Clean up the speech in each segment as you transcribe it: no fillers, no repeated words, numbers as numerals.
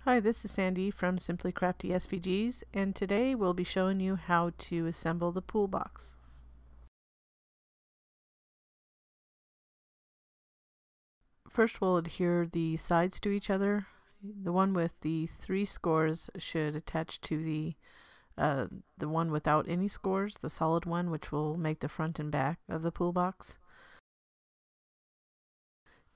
Hi, this is Sandy from Simply Crafty SVGs, and today we'll be showing you how to assemble the pool box. First, we'll adhere the sides to each other. The one with the 3 scores should attach to the one without any scores, the solid one, which will make the front and back of the pool box.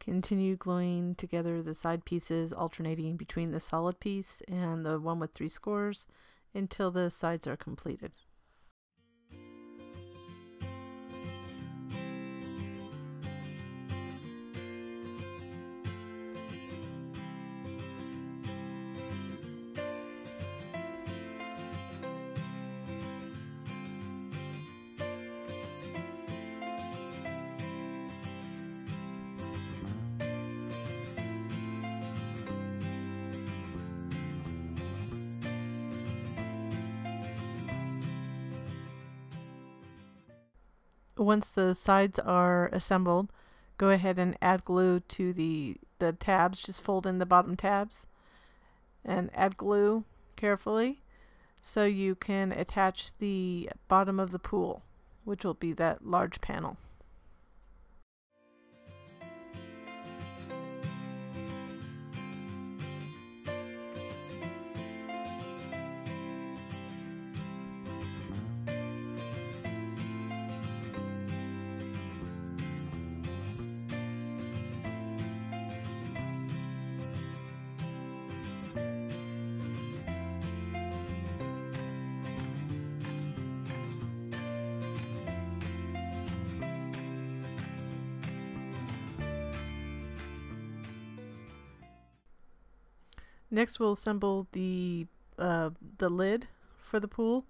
Continue gluing together the side pieces, alternating between the solid piece and the one with 3 scores until the sides are completed. Once the sides are assembled, go ahead and add glue to the tabs. Just fold in the bottom tabs and add glue carefully so you can attach the bottom of the pool, which will be that large panel. Next, we'll assemble the lid for the pool,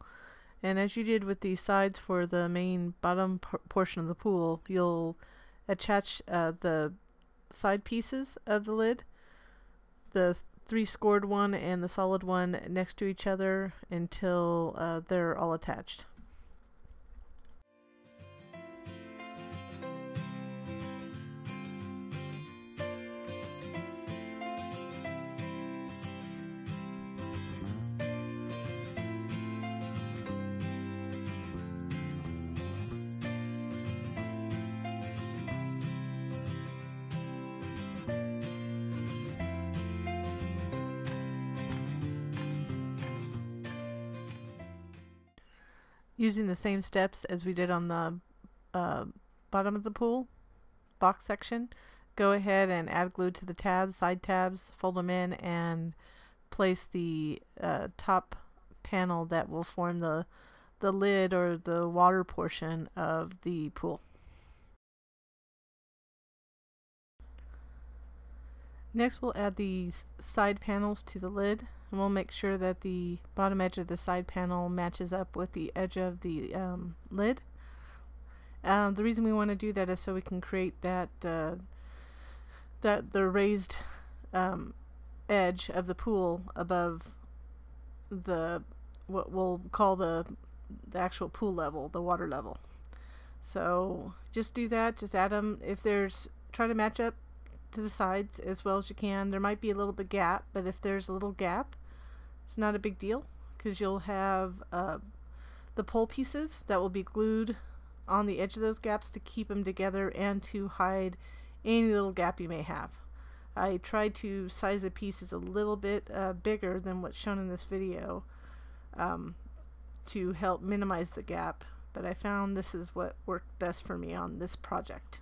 and as you did with the sides for the main bottom portion of the pool, you'll attach the side pieces of the lid, the 3 scored one and the solid one, next to each other until they're all attached. Using the same steps as we did on the bottom of the pool box section, go ahead and add glue to the tabs, side tabs, fold them in, and place the top panel that will form the lid or the water portion of the pool. Next, we'll add the side panels to the lid, and we'll make sure that the bottom edge of the side panel matches up with the edge of the lid. The reason we want to do that is so we can create that the raised edge of the pool above the what we'll call the actual pool level, the water level. So just do that. Just add them. Try to match up to the sides as well as you can. There might be a little bit gap, but if there's a little gap, it's not a big deal, because you'll have the pole pieces that will be glued on the edge of those gaps to keep them together and to hide any little gap you may have. I tried to size the pieces a little bit bigger than what's shown in this video to help minimize the gap, but I found this is what worked best for me on this project.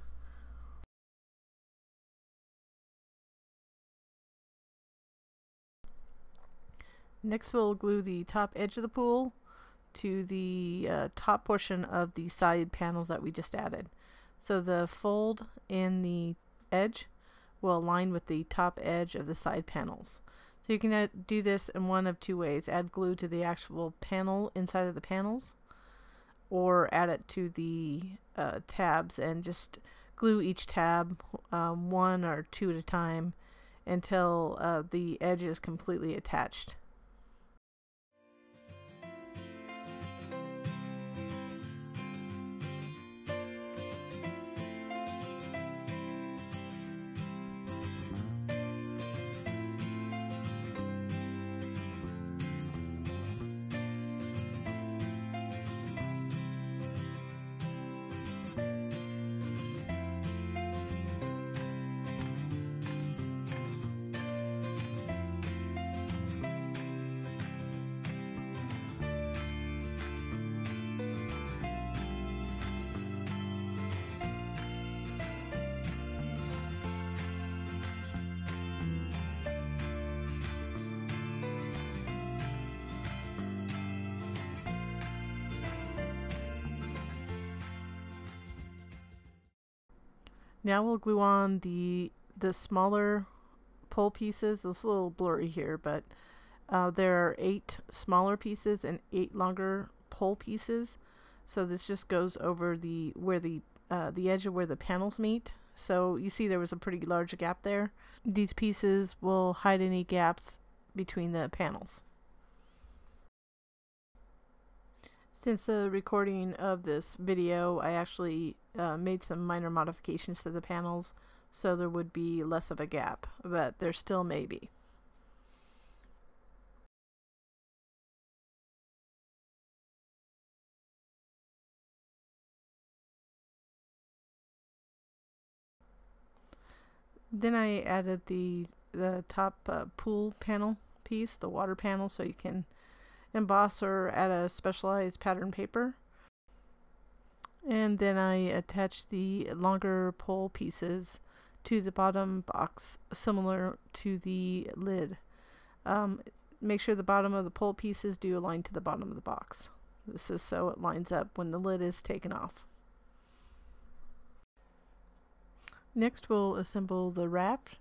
Next, we'll glue the top edge of the pool to the top portion of the side panels that we just added. So the fold in the edge will align with the top edge of the side panels. So you can do this in one of 2 ways. Add glue to the actual panel inside of the panels, or add it to the tabs and just glue each tab 1 or 2 at a time until the edge is completely attached. Now we'll glue on the smaller pole pieces. It's a little blurry here, but there are 8 smaller pieces and 8 longer pole pieces. So this just goes over the edge of where the panels meet. So you see there was a pretty large gap there. These pieces will hide any gaps between the panels. Since the recording of this video, I actually made some minor modifications to the panels, so there would be less of a gap, but there still may be. Then I added the top pool panel piece, the water panel, so you can emboss or add a specialized pattern paper. And then I attached the longer pole pieces to the bottom box, similar to the lid. Make sure the bottom of the pole pieces do align to the bottom of the box. This is so it lines up when the lid is taken off. Next we'll assemble the raft.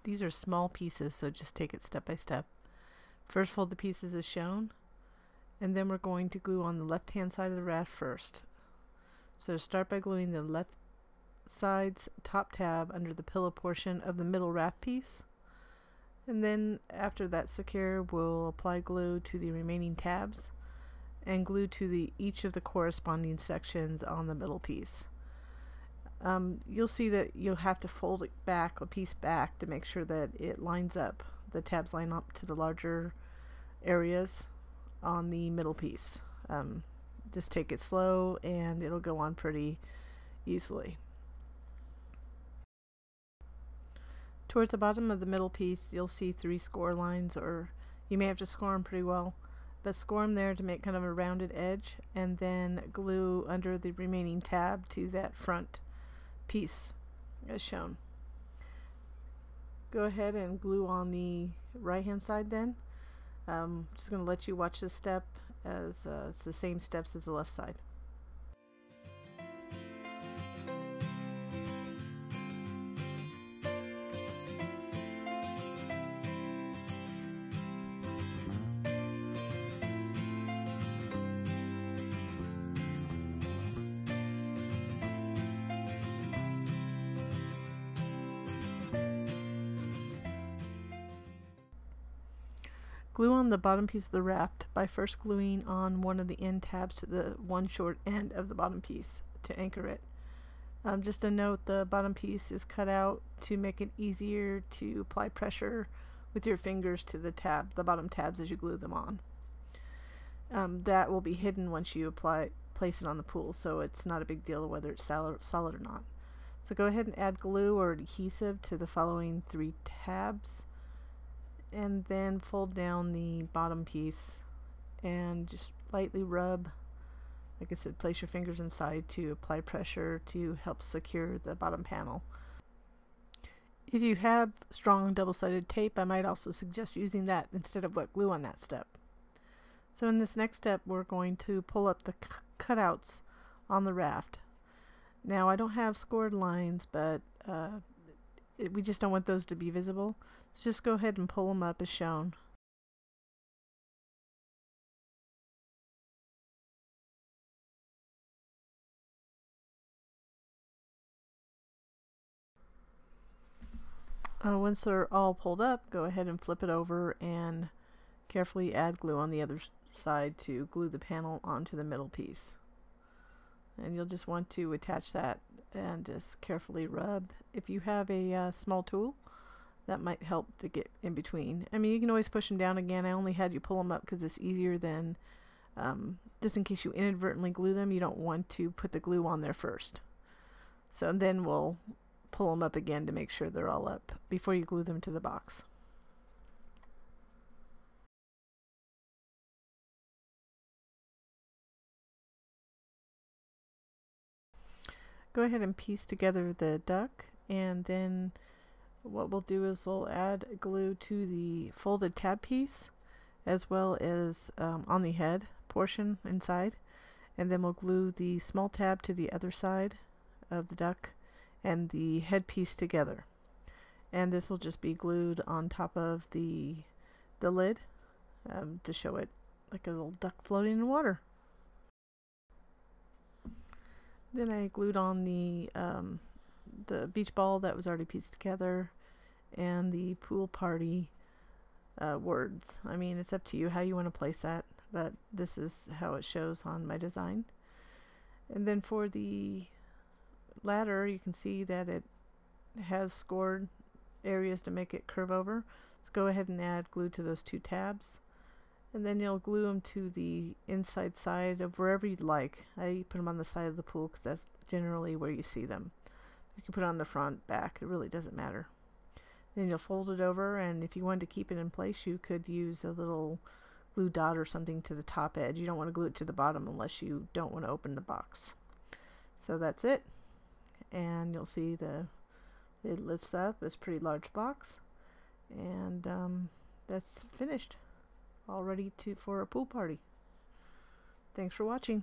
These are small pieces, so just take it step by step. First fold the pieces as shown, and then we're going to glue on the left hand side of the raft first. So start by gluing the left side's top tab under the pillow portion of the middle raft piece, and then after that's secure, we'll apply glue to the remaining tabs and glue to each of the corresponding sections on the middle piece. You'll see that you'll have to fold it back, a piece back, to make sure that it lines up. The tabs line up to the larger areas on the middle piece. Just take it slow and it'll go on pretty easily. Towards the bottom of the middle piece, you'll see 3 score lines, or you may have to score them pretty well, but score them there to make kind of a rounded edge, and then glue under the remaining tab to that front piece as shown. Go ahead and glue on the right hand side then. Just going to let you watch this step, as it's the same steps as the left side. Glue on the bottom piece of the raft by first gluing on one of the end tabs to the one short end of the bottom piece to anchor it. Just a note, the bottom piece is cut out to make it easier to apply pressure with your fingers to the bottom tabs as you glue them on. That will be hidden once you place it on the pool, so it's not a big deal whether it's solid or not. So go ahead and add glue or adhesive to the following 3 tabs, and then fold down the bottom piece and just lightly rub. Like I said, place your fingers inside to apply pressure to help secure the bottom panel. If you have strong double-sided tape, I might also suggest using that instead of wet glue on that step. So in this next step, we're going to pull up the cutouts on the raft. Now I don't have scored lines, but we just don't want those to be visible. So just go ahead and pull them up as shown. Once they're all pulled up, go ahead and flip it over and carefully add glue on the other side to glue the panel onto the middle piece. And you'll just want to attach that and just carefully rub. If you have a small tool, that might help to get in between. I mean, you can always push them down again. I only had you pull them up because it's easier than, just in case you inadvertently glue them, you don't want to put the glue on there first. So then we'll pull them up again to make sure they're all up before you glue them to the box. Go ahead and piece together the duck, and then what we'll do is we'll add glue to the folded tab piece as well as on the head portion inside, and then we'll glue the small tab to the other side of the duck and the headpiece together. And this will just be glued on top of the lid to show it like a little duck floating in water. Then I glued on the beach ball that was already pieced together and the pool party words. I mean, it's up to you how you want to place that, but this is how it shows on my design. And then for the ladder, you can see that it has scored areas to make it curve over. Let's go ahead and add glue to those two tabs, and then you'll glue them to the inside side of wherever you'd like. I put them on the side of the pool because that's generally where you see them. You can put it on the front, back, it really doesn't matter. Then you'll fold it over, and if you wanted to keep it in place, you could use a little glue dot or something to the top edge. You don't want to glue it to the bottom unless you don't want to open the box. So that's it, and you'll see it lifts up. It's a pretty large box, and that's finished, all ready for a pool party. Thanks for watching.